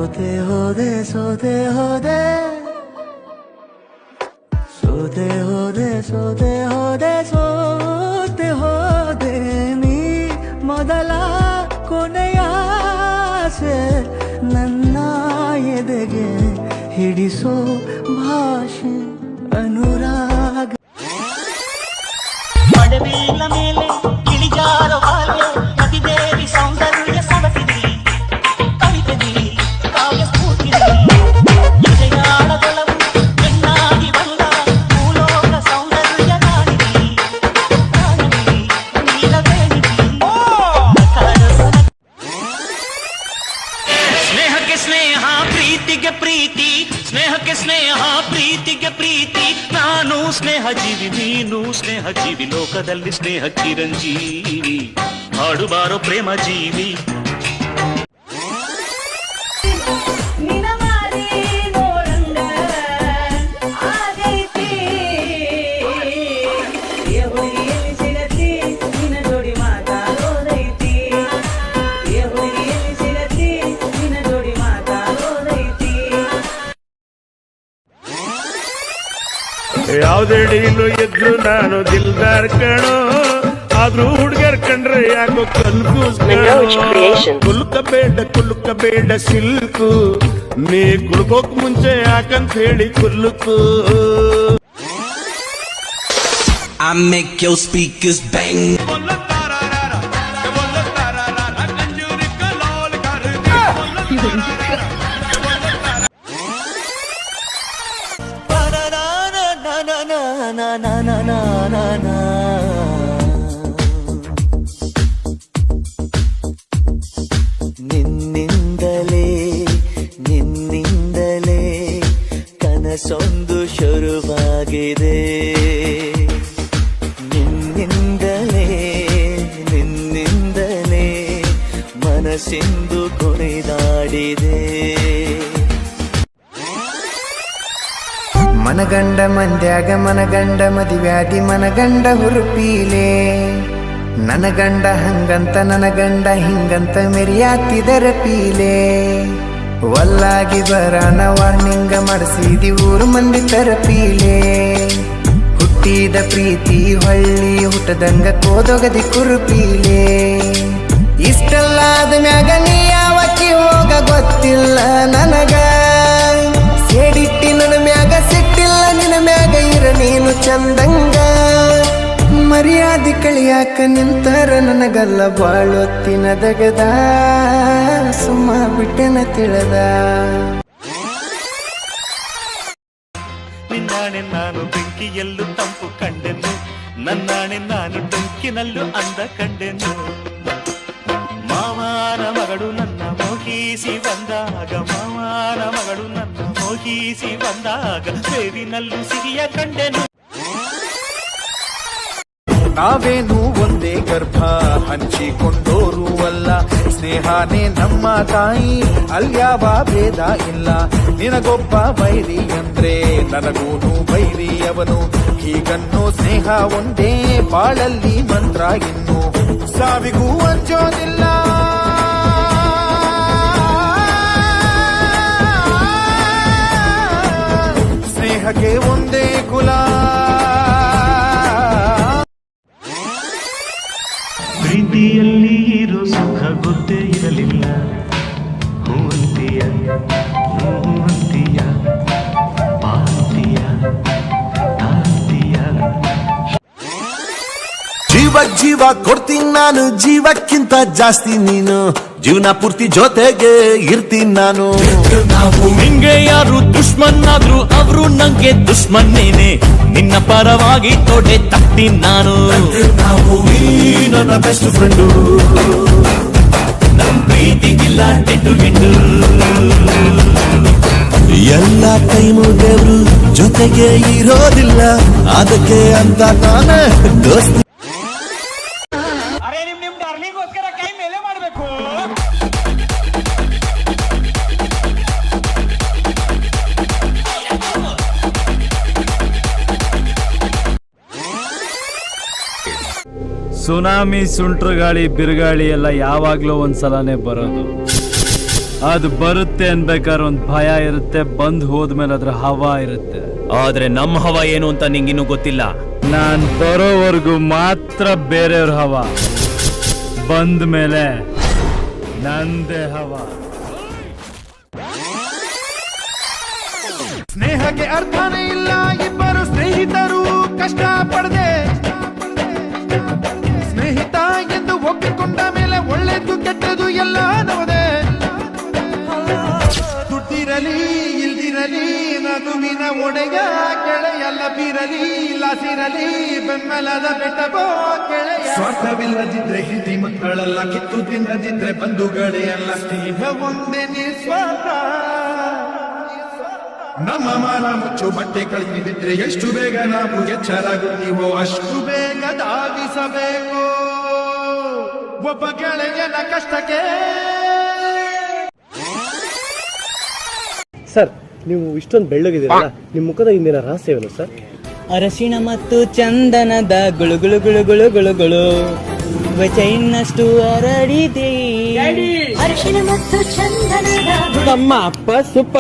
ಸೋತೆ ಹೋದೆ ಸೋತೆ ಹೋದೆ ಸೋತೆ ಹೋದೆ ಸೋತೆ ಹೋದೆ ಸೋತೆ ಹೋದೆ ನೀ ಮೊದಲ ಕೊನೆಯ ಆಸೆ ನನ್ನ ಎದೆಗೆ ಹಿಡಿಸೋ ಭಾಷೆ ಅನುರಾಗ ಮಡವಿಲ ಮೇಲೆ ಇಳಿಜಾರ ಬಾಲ್ಯ ನದಿದೇವಿ ಸೌಂದರ್ಯ ಸೊಗಸಿದೆ ಕವಿತೆದಿ ಕಾವ್ಯ ಸ್ಫೂರ್ತಿದೆ ವಿಜಯಾಳದೊಳವು ಚೆನ್ನಾಗಿ ಬಂದ ಭೂಲೋಕ ಸೌಂದರ್ಯ ಕಾಣಿದೆ ನೀಲವೇಣಿದೆ ಸ್ನೇಹಕ್ಕೆ ಸ್ನೇಹ ಪ್ರೀತಿಗೆ ಪ್ರೀತಿ ಸ್ನೇಹಕ್ಕೆ ಸ್ನೇಹ ಪ್ರೀತಿಗೆ ಪ್ರೀತಿ ನಾನು ಸ್ನೇಹ ಜೀವಿ ನೀನು ಸ್ನೇಹ ಜೀವಿ ಲೋಕದಲ್ಲಿ ಸ್ನೇಹ ಚಿರಂಜೀವಿ ಹಾಡುಬಾರೋ ಪ್ರೇಮ ಜೀವಿ ಯಾವುದೇ ಡೀಲು ಎದ್ರು ನಾನು ದಿಲ್ದಾರ್ ಕಣೋ ಆದ್ರೂ ಹುಡುಗರ್ ಕಂಡ್ರೆ ಯಾಕೋ ಕುಲ್ಕಬೇಡ ಸಿಲ್ಕು ನೀ ಕುಲ್ಕೋಕ್ ಮುಂಚೆ ಯಾಕಂತ ಹೇಳಿ ಕುಲ್ಲುಕು I make your speakers bang. ನಿನ್ನಿಂದಲೇ ನಿನ್ನಿಂದಲೇ ಕನಸೊಂದು ಶುರುವಾಗಿದೆ ನಿನ್ನಿಂದಲೇ ನಿನ್ನಿಂದಲೇ ಮನಸ್ಸಿಂದು ಕುಣಿದಾಡಿದೆ ಮನಗಂಡ ಮಂದ್ಯಾಗ ಮನಗಂಡ ಮದಿವ್ಯಾದಿ ಮನಗಂಡ ಹುರುಪೀಲೆ ನನಗಂಡ ಹಂಗಂತ ನನಗಂಡ ಹಿಂಗಂತ ಮೆರಿಯಾತಿದರ ಪೀಲೆ ವಲ್ಲಾಗಿ ಬರಾನ ವಾರ್ನಿಂಗ ಮಾಡಿಸಿದಿ ಊರು ಮಂದಿ ತರಪೀಲೆ ಹುಟ್ಟಿದ ಪ್ರೀತಿ ಹೊಳ್ಳಿ ಹುಟ್ಟದಂಗ ಕೋದೊಗದಿ ಕುರುಪೀಲೆ ಇಷ್ಟಲ್ಲಾದ ಮ್ಯಾಗ ನೀ ಯಾವಕ್ಕಿ ಹೋಗ ಗೊತ್ತಿಲ್ಲ ನನಗ ಸೇಡಿಟ್ಟಿ ನನ್ನ ಮ್ಯಾಗ ಸಿಟ್ಟಿಲ್ಲ ನಿನ್ನ ಮ್ಯಾಗ ಇರ ನೀನು ಚಂದಂಗ ಮರ್ಯಾದಿ ಕಳಿಯಾಕ ನಿಂತರ ನನಗಲ್ಲ ಬಾಳೊತ್ತಿನ ದಗದ ಸುಮ್ಮ ಬಿಟ್ಟೆನ ತಿಳಿದ ನಿನ್ನಾಣೆ ನಾನು ಬೆಂಕಿಯಲ್ಲೂ ತಂಪು ಕಂಡೆನು ನನ್ನಾಣೆ ನಾನು ಬೆಂಕಿನಲ್ಲೂ ಅಂದ ಕಂಡೆನು ಮಾವನ ಮಗಳು ನನ್ನ ಮೋಹಿಸಿ ಬಂದಾಗ ಮಾವನ ಮಗಳು ನನ್ನ ಮೋಹಿಸಿ ಬಂದಾಗ ಬೇವಿನಲ್ಲೂ ಸಿಹಿಯ ಕಂಡೆನು ನಾವೇನು ಒಂದೇ ಗರ್ಭ ಹಂಚಿಕೊಂಡೋರು ಅಲ್ಲ ಸ್ನೇಹಾನೇ ನಮ್ಮ ತಾಯಿ ಅಲ್ಯಾವ ಭೇದ ಇಲ್ಲ ನಿನಗೊಬ್ಬ ಬೈರಿ ಅಂದ್ರೆ ನನಗೂನು ಬೈರಿ ಅವನು ಹೀಗನ್ನೋ ಸ್ನೇಹ ಒಂದೇ ಬಾಳಲ್ಲಿ ಮಂತ್ರ ಇನ್ನು ಸಾವಿಗೂ ಅಂಜೋದಿಲ್ಲ ಸ್ನೇಹಕ್ಕೆ ಒಂದೇ ಕುಲ ಪ್ರೀತಿಯಲ್ಲಿ ಇರೋ ಸುಖ ಗೊತ್ತೇ ಇರಲಿಲ್ಲ ಹೂವಂತಿಯ ಹೂವಂತಿಯ ಪಾಂತಿಯ ತಾಂತಿಯ ಜೀವ ಕೊಡ್ತೀನಿ ನಾನು ಜೀವಕ್ಕಿಂತ ಜಾಸ್ತಿ ನೀನು ಜೀವನ ಪೂರ್ತಿ ಜೊತೆಗೆ ಇರ್ತೀನಿ ನಾನು ನಿಂಗೆ ಯಾರು ದುಶ್ಮನ್ನಾದ್ರು ಅವರು ನಂಗೆ ದುಶ್ಮನ್ನೇನೆ ನಿನ್ನ ಪರವಾಗಿ ತೊಡೆ ತಟ್ಟಿ ನಾನು ನನ್ನ ಬೆಸ್ಟ್ ಫ್ರೆಂಡು ನಮ್ ಪ್ರೀತಿಗಿಲ್ಲ ಟೆಂಡು ಗಿಂಡು ಎಲ್ಲ ಟೈಮು ದೇವ್ರು ಜೊತೆಗೆ ಇರೋದಿಲ್ಲ ಅದಕ್ಕೆ ಅಂತ ನಾನೇ ದೋಸ್ತಿ ಸುನಾಮಿ ಸುಂಟ್ರಗಾಳಿ ಬಿರುಗಾಳಿ ಎಲ್ಲ ಯಾವಾಗ್ಲೂ ಒಂದ್ಸಲನೇ ಬರೋದು. ಅದು ಬರುತ್ತೆ ಅನ್ಬೇಕಾದ್ರೆ ಒಂದ್ ಭಯ ಇರುತ್ತೆ, ಬಂದ್ ಹೋದ್ಮೇಲೆ ಅದ್ರ ಹವಾ ಇರುತ್ತೆ. ಆದ್ರೆ ನಮ್ಮ ಹವಾ ಏನು ಅಂತ ನಿಂಗಿನ್ನೂ ಗೊತ್ತಿಲ್ಲ. ನಾನ್ ಬರೋವರೆಗೂ ಮಾತ್ರ ಬೇರೆಯವ್ರ ಹವಾ, ಬಂದ ಮೇಲೆ ನಂದೇ ಹವಾ. ಸ್ನೇಹಕ್ಕೆ ಅರ್ಥನೇ ಇಲ್ಲ, ಇಬ್ಬರು ಸ್ನೇಹಿತರು ಕಷ್ಟ ಪಡದೆ ಸ್ನೇಹಿತ ಎಂದು ಒಪ್ಪಿಕೊಂಡ ಮೇಲೆ ಒಳ್ಳೆದು ಕೆಟ್ಟದು ಎಲ್ಲ ನೋದೆ. ದುಡ್ಡಿರಲಿ ಇಲ್ದಿರಲಿ ನಗುವಿನ ಒಡೆಯ ಗೆಳೆಯಲ್ಲ ಬಿರಲಿ, ಲಾಸಿರಲಿ ಬೆಂಬಲದ ಬೆಟ್ಟಬೋ ಗೆಳೆಯ. ಸ್ವಾರ್ಥವಿಲ್ಲದಿದ್ರೆ ಹಿಂದಿ ಮಕ್ಕಳೆಲ್ಲ, ಕಿತ್ತು ತಿನ್ನದಿದ್ರೆ ಬಂಧುಗಳೇ ಅಲ್ಲ. ಸ್ನೇಹ ಒಂದೇ ನಿಸ್ವಾರ್ಥ. ನಮ್ಮ ಮಾನ ಮುಚ್ಚು ಬಟ್ಟೆ ಕಳೆದಿದ್ರೆ ಎಷ್ಟು ಬೇಗ ನಾವು ಎಚ್ಚರಾಗುತ್ತೀವೋ ಅಷ್ಟು ಬೇಗ ಧಾವಿಸಬೇಕು ಒಬ್ಬ ಗೆಳೆಯನ ಕಷ್ಟಕ್ಕೆ. ಸರ್, ನೀವು ಇಷ್ಟೊಂದು ಬೆಳ್ಳಗಿದ್ದೀರಲ್ಲ, ನಿಮ್ಮ ಮುಖದ ಹಿಂದಿನ ರಹಸ್ಯವೇನು ಸರ್? ಅರಶಿಣ ಮತ್ತು ಚಂದನದ ಗುಳು ಗುಳು ಗುಳು ಗುಳು ಗುಳು ಗುಳು ಚೈನಷ್ಟು ಹರಡಿದೆ. ಅರಶಿಣ ಮತ್ತು ಚಂದನದ ನಮ್ಮ ಅಪ್ಪ ಸೂಪರ್.